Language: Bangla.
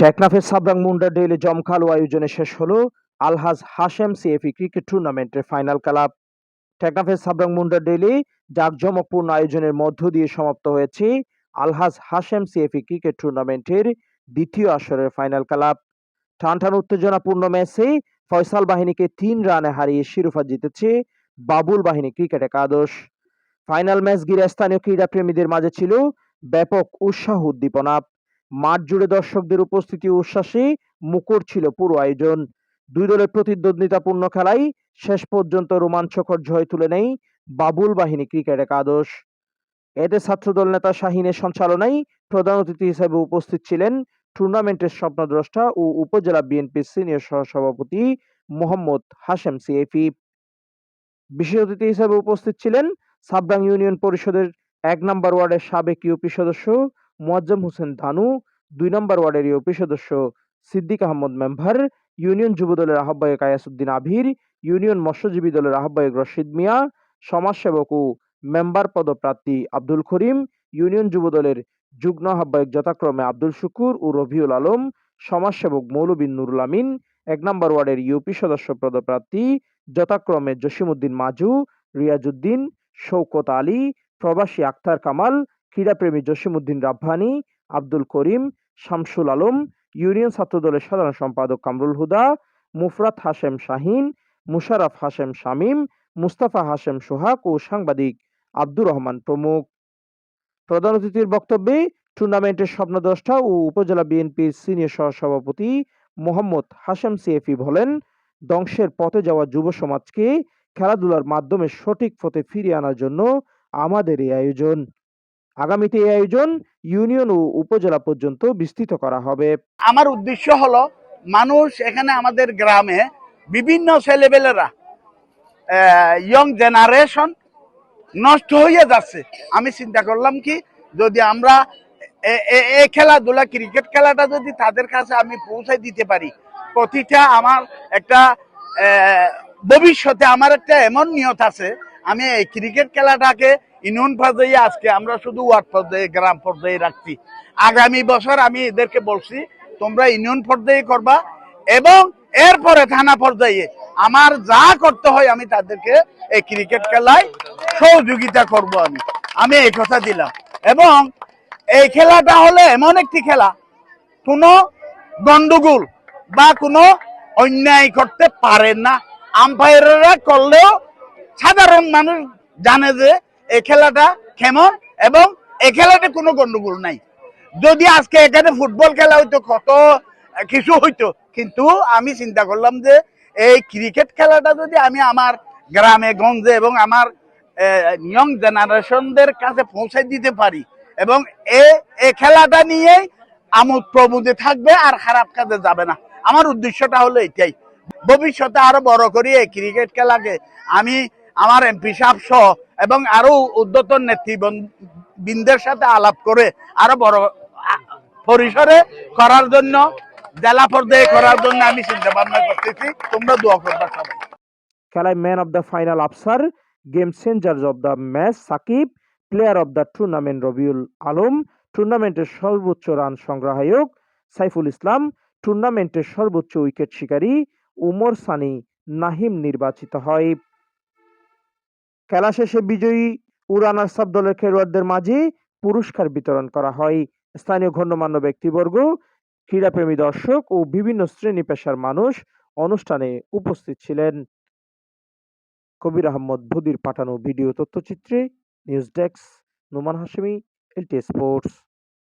টেকনাফের সাবরাং মুন্ডা ডেইলি জমকালো আয়োজনে শেষ হলো আলহাজ হাশেম সিএফি ক্রিকেট টুর্নামেন্টের ফাইনাল খেলা। টেকনাফের সাবরাং মুন্ডা ডেইলি জাঁকজমকপূর্ণ আয়োজনের মধ্য দিয়ে সমাপ্ত হয়েছে আলহাজ হাশেম সিএফি ক্রিকেট টুর্নামেন্টের দ্বিতীয় আসরের ফাইনাল খেলা। টানটান উত্তেজনাপূর্ণ ম্যাচে ফয়সাল বাহিনীকে ৩ রানে হারিয়ে শিরোপা জিতেছে বাবুল বাহিনী ক্রিকেট একাদশ। ফাইনাল ম্যাচ ঘিরে স্থানীয় ক্রীড়াপ্রেমীদের মাঝে ছিল ব্যাপক উৎসাহ উদ্দীপনা। মাঠ জুড়ে দর্শকদের উপস্থিতি উচ্ছ্বাসে মুখর ছিল পুরো আয়োজন। দুই দলের প্রতিদ্বন্দ্বিতাপূর্ণ খেলায় শেষ পর্যন্ত রোমাঞ্চকর জয় তুলে নেয় বাবুল বাহিনী ক্রিকেট একাদশ। এতে ছাত্রদল নেতা শাহিনের সঞ্চালনায় প্রধান অতিথি হিসেবে উপস্থিত ছিলেন টুর্নামেন্টের স্বপ্নদ্রষ্টা ও উপজেলা বিএনপির সিনিয়র সহসভাপতি মোহাম্মদ হাশেম সিএফি। বিশেষ অতিথি হিসেবে উপস্থিত ছিলেন সাবরাং ইউনিয়ন পরিষদের ১ নম্বর ওয়ার্ডের সাবেক ইউপি সদস্য মোয়াজ্জেম হোসেন ধানু, ২ নম্বর ওয়ার্ডের ইউপি সদস্য সিদ্দিক আহমদ মেম্বার, ইউনিয়ন যুবদলের আহ্বায়ক আয়াসউদ্দিন আভির, ইউনিয়ন মৎস্যজীবী দলের আহ্বায়ক রশিদ মিয়া, সমাজসেবক ও মেম্বার পদপ্রার্থী আব্দুল করিম, ইউনিয়ন যুবদলের যুগ্ম আহ্বায়ক যথাক্রমে আব্দুল শুকুর ও রবিউল আলম, সমাজসেবক মৌলবী নুরুল আমিন, ১ নম্বর ওয়ার্ডের ইউপি সদস্য পদপ্রার্থী যথাক্রমে জসিমউদ্দিন মাজু, রিয়াজউদ্দিন, শওকত আলী, প্রবাসী আক্তার কামাল, ক্রীড়াপ্রেমী জসিমউদ্দিন রাব্বানী, আব্দুল করিম, শামসুল আলম, ইউনিয়ন ছাত্রদলের সাধারণ সম্পাদক কামরুল হুদা, মুফরাত হাশেম শাহিন, মুশাররফ হাশেম শামীম, মুস্তাফা হাশেম সোহাগ ও সাংবাদিক আব্দুর রহমান প্রমুখ। প্রধান অতিথির বক্তব্যে টুর্নামেন্টের স্বপ্নদ্রষ্টা ও উপজেলা বিএনপির সিনিয়র সহসভাপতি মোহাম্মদ হাশেম সিএফি বলেন, ধ্বংসের পথে যাওয়া যুব সমাজকে খেলাধুলার মাধ্যমে সঠিক পথে ফিরিয়ে আনার জন্য আমাদের এই আয়োজন। আগামীতে এই আয়োজন ইউনিয়ন ও উপজেলা পর্যন্ত বিস্তৃত করা হবে। আমার উদ্দেশ্য হলো মানুষ এখানে আমাদের গ্রামে বিভিন্ন ছেলেবেলেরা ইয়ং জেনারেশন নষ্ট হয়ে যাচ্ছে। আমি চিন্তা করলাম কি যদি আমরা এই খেলাধুলা ক্রিকেট খেলাটা যদি তাদের কাছে আমি পৌঁছে দিতে পারি, প্রতিটা আমার একটা ভবিষ্যতে আমার একটা এমন নিয়ত আছে, আমি এই ক্রিকেট খেলাটাকে ইউনিয়ন পর্যায়ে আজকে আমরা শুধু ওয়ার্ড পর্যায়ে গ্রাম পর্যায়ে রাখছি। আগামী বছর আমি এদেরকে বলছি তোমরা ইউনিয়ন পর্যায়ে করবা এবং এরপরে থানা পর্যায়ে আমার যা করতে হয় আমি তাদেরকে এই ক্রিকেট খেলায় সহযোগিতা করব। আমি এই কথা দিলাম। এবং এই খেলাটা হলে এমন একটি খেলা কোনো গন্ডগোল বা কোনো অন্যায় করতে পারে না। আম্পায়াররা করলেও সাধারণ মানুষ জানে যে এই খেলাটা কেমন এবং এই খেলাতে কোনো গন্ডগোল নাই। যদি আজকে এখানে ফুটবল খেলা হইতো কত কিছু হইতো, কিন্তু আমি চিন্তা করলাম যে এই ক্রিকেট খেলাটা যদি আমি আমার গ্রামে গঞ্জে এবং আমার ইয়ং জেনারেশনদের কাছে পৌঁছে দিতে পারি এবং এই খেলাটা নিয়েই আমোদ প্রমোদে থাকবে আর খারাপ কাজে যাবে না। আমার উদ্দেশ্যটা হলো এটাই। ভবিষ্যতে আরো বড় করি এই ক্রিকেট খেলাকে আমি আমার এমপি সাহেব সহ এবং আরো ঊর্ধ্বতন নেতৃবৃন্দের সাথে আলাপ করে আরো বড় পরিসরে করার জন্য, জেলা পর্যায়ে করার জন্য আমি চিন্তা ভাবনা করতেছি। তোমরা দোয়া করবা সবাই। খেলায় man of the final Afsar, game changer of the match Sakib, player of the tournament Rabiul Alam, টুর্নামেন্টের সর্বোচ্চ রান সংগ্রাহক সাইফুল ইসলাম, টুর্নামেন্টের সর্বোচ্চ উইকেট শিকারী উমর সানি নাহিম নির্বাচিত হয়। খেলা শেষে বিজয়ী ও রানার্স আপ দলের খেলোয়াড়দের মাঝে পুরস্কার বিতরণ করা হয়। স্থানীয় গণ্যমান্য ব্যক্তিবর্গ, ক্রীড়াপ্রেমী দর্শক ও বিভিন্ন শ্রেণী পেশার মানুষ অনুষ্ঠানে উপস্থিত ছিলেন। কবির আহমদ ভুদির পাঠানো ভিডিও তথ্যচিত্রে news desk, Noman Hashemi, LT sports.